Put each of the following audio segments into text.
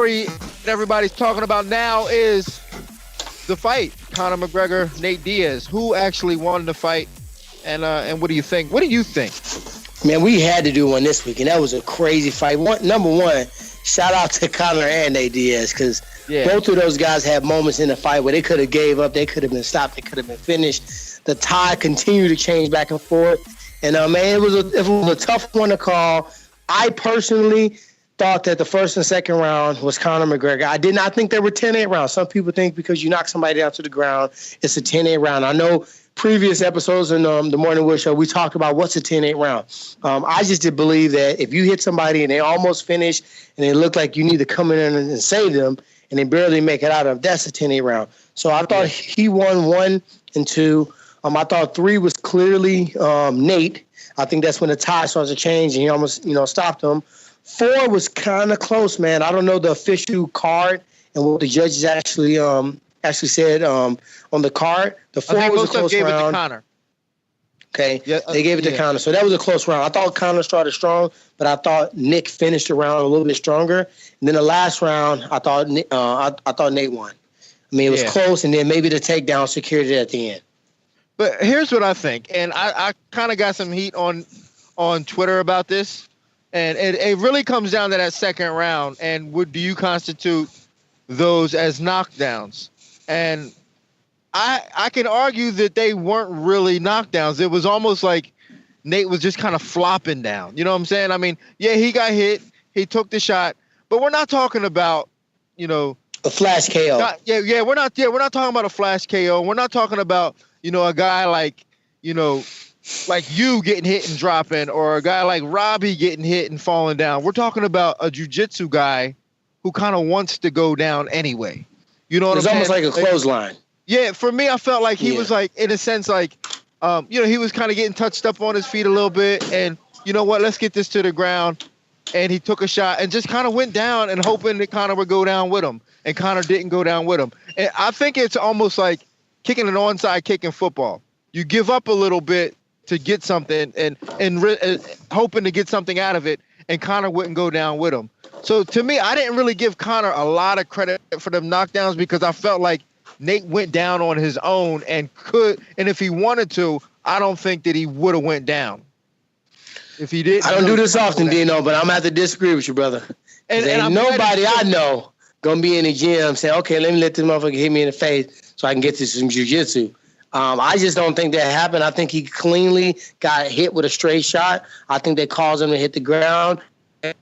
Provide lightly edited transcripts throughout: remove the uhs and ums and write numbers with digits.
story that everybody's talking about now is the fight, Conor McGregor, Nate Diaz. Who actually won the fight, and what do you think? What do you think? Man, we had to do one this week, and that was a crazy fight. Number one, shout out to Conor and Nate Diaz, because both of those guys had moments in the fight where they could have gave up, they could have been stopped, they could have been finished. The tide continued to change back and forth, and man, it was a tough one to call. I personally thought that the first and second round was Conor McGregor. I did not think they were 10-8 rounds. Some people think because you knock somebody down to the ground, it's a 10-8 round. I know previous episodes in the Morning Wood Show, we talked about what's a 10-8 round. I just did believe that if you hit somebody and they almost finish and they look like you need to come in and save them and they barely make it out of, that's a 10-8 round. So I thought he won 1 and 2. I thought 3 was clearly Nate. I think that's when the tide starts to change and he almost, stopped him. 4 was kind of close, man. I don't know the official card and what the judges actually said on the card. The 4 was a close round. It to Conor. Okay, they gave it to Conor. So that was a close round. I thought Conor started strong, but I thought Nick finished the round a little bit stronger. And then the last round, I thought Nate won. I mean, it was close, and then maybe the takedown secured it at the end. But here's what I think, and I kind of got some heat on Twitter about this. And it really comes down to that second round. And do you constitute those as knockdowns? And I can argue that they weren't really knockdowns. It was almost like Nate was just kind of flopping down. You know what I'm saying? I mean, he got hit. He took the shot. But we're not talking about, a flash KO. We're not talking about a flash KO. We're not talking about, a guy like you getting hit and dropping, or a guy like Robbie getting hit and falling down. We're talking about a jiu-jitsu guy who kind of wants to go down anyway. You know what I'm saying? It's almost like a clothesline. Yeah, for me, I felt like he was like, in a sense, like, he was kind of getting touched up on his feet a little bit. And you know what? Let's get this to the ground. And he took a shot and just kind of went down and hoping that Conor would go down with him. And Conor didn't go down with him. And I think it's almost like kicking an onside kick in football. You give up a little bit to get something and hoping to get something out of it, and Conor wouldn't go down with him. So to me, I didn't really give Conor a lot of credit for them knockdowns because I felt like Nate went down on his own and if he wanted to, I don't think that he would have went down. If he did, I don't do this often, Dino, but I'm gonna have to disagree with you, brother. And ain't nobody I know gonna be in the gym saying, okay, let me let this motherfucker hit me in the face so I can get to some jiu-jitsu. I just don't think that happened. I think he cleanly got hit with a straight shot. I think they caused him to hit the ground.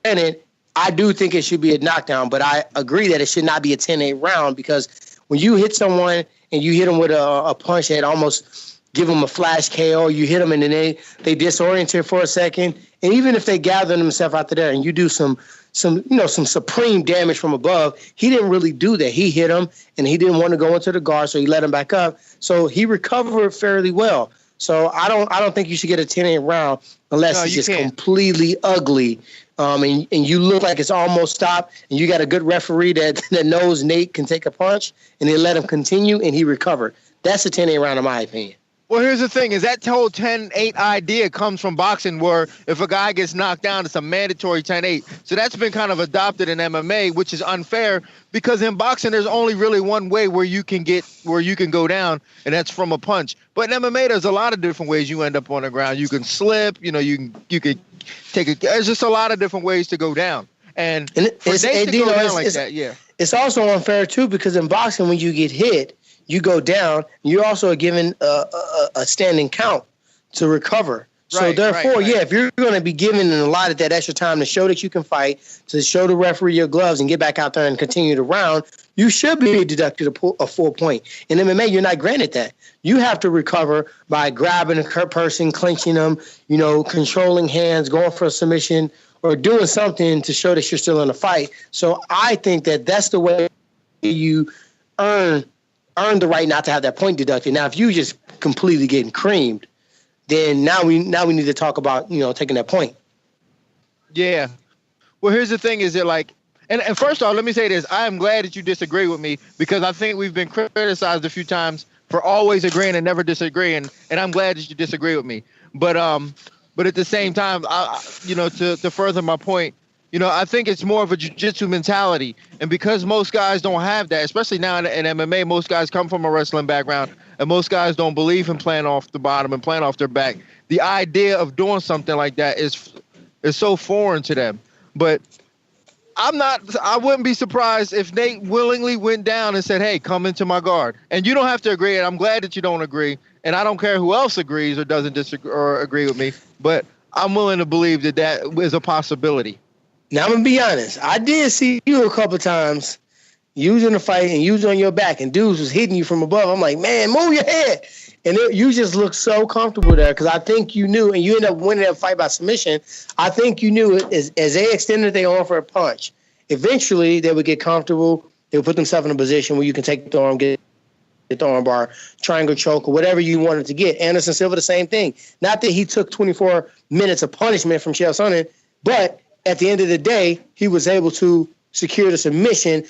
And I do think it should be a knockdown, but I agree that it should not be a 10-8 round because when you hit someone and you hit them with a punch that almost give them a flash KO, you hit them and then they disoriented for a second. And even if they gather themselves out there and you do some supreme damage from above, he didn't really do that. He hit him and he didn't want to go into the guard, so he let him back up. So he recovered fairly well. So I don't think you should get a 10-8 round unless it's just completely ugly. And you look like it's almost stopped and you got a good referee that knows Nate can take a punch and they let him continue and he recovered. That's a 10-8 round in my opinion. Well, here's the thing, is that whole 10-8 idea comes from boxing where if a guy gets knocked down, it's a mandatory 10-8. So that's been kind of adopted in MMA, which is unfair because in boxing, there's only really one way where you can go down, and that's from a punch. But in MMA, there's a lot of different ways you end up on the ground. You can slip, you could take there's just a lot of different ways to go down. And it's also unfair too because in boxing, when you get hit, you go down, you also are given a standing count to recover. So therefore, if you're going to be given and allotted that extra time to show that you can fight, to show the referee your gloves and get back out there and continue the round, you should be deducted a full point. In MMA, you're not granted that. You have to recover by grabbing a person, clinching them, controlling hands, going for a submission, or doing something to show that you're still in the fight. So I think that that's the way you earn the right not to have that point deducted. Now, if you just completely getting creamed, then now we need to talk about, taking that point. Yeah. Well, here's the thing is that and first off, let me say this. I am glad that you disagree with me because I think we've been criticized a few times for always agreeing and never disagreeing. And I'm glad that you disagree with me. But at the same time, to further my point, I think it's more of a jiu-jitsu mentality. And because most guys don't have that, especially now in MMA, most guys come from a wrestling background, and most guys don't believe in playing off the bottom and playing off their back. The idea of doing something like that is so foreign to them. But I wouldn't be surprised if Nate willingly went down and said, hey, come into my guard. And you don't have to agree, and I'm glad that you don't agree. And I don't care who else agrees or doesn't disagree or agree with me, but I'm willing to believe that is a possibility. Now, I'm going to be honest. I did see you a couple times. You was in a fight, and you was on your back, and dudes was hitting you from above. I'm like, man, move your head. And you just looked so comfortable there because I think you knew, and you ended up winning that fight by submission. I think you knew it as they extended their arm for a punch. Eventually, they would get comfortable. They would put themselves in a position where you can take the arm, get the arm bar, triangle choke, or whatever you wanted to get. Anderson Silva, the same thing. Not that he took 24 minutes of punishment from Chael Sonnen, but at the end of the day, he was able to secure the submission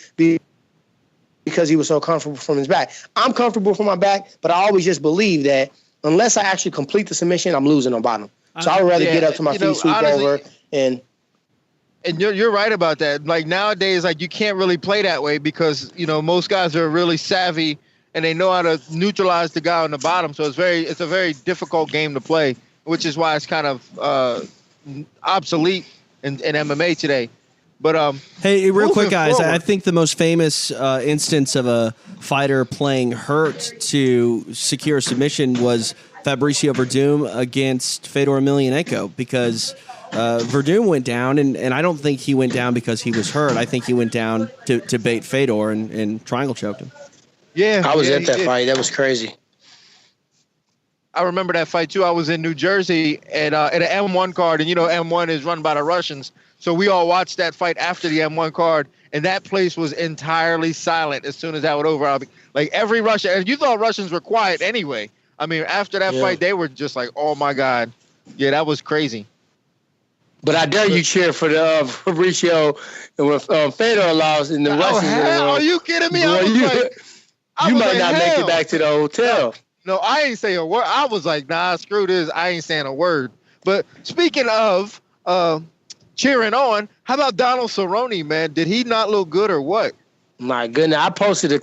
because he was so comfortable from his back. I'm comfortable from my back, but I always just believe that unless I actually complete the submission, I'm losing on bottom. So I would rather get up to my feet, sweep honestly, over, and you're right about that. Like nowadays, like you can't really play that way because most guys are really savvy and they know how to neutralize the guy on the bottom. So it's a very difficult game to play, which is why it's kind of obsolete in MMA today. But hey, real quick, guys, forward. I think the most famous instance of a fighter playing hurt to secure submission was Fabricio Verdum against Fedor Emelianenko because Verdum went down, and I don't think he went down because he was hurt. I think he went down to bait Fedor and triangle choked him. Yeah, I was at that fight. That was crazy. I remember that fight too. I was in New Jersey at an M1 card, and M1 is run by the Russians. So we all watched that fight after the M1 card, and that place was entirely silent as soon as that was over. Like every Russian, and you thought Russians were quiet anyway. I mean, after that fight, they were just like, "Oh my God, yeah, that was crazy." But I dare you cheer for the Fabricio when Fedor lost in the Russians. Hell, are you kidding me? Boy, you might not make it back to the hotel. No, I ain't say a word. I was like, nah, screw this. I ain't saying a word. But speaking of cheering on, how about Donald Cerrone, man? Did he not look good or what? My goodness, I posted a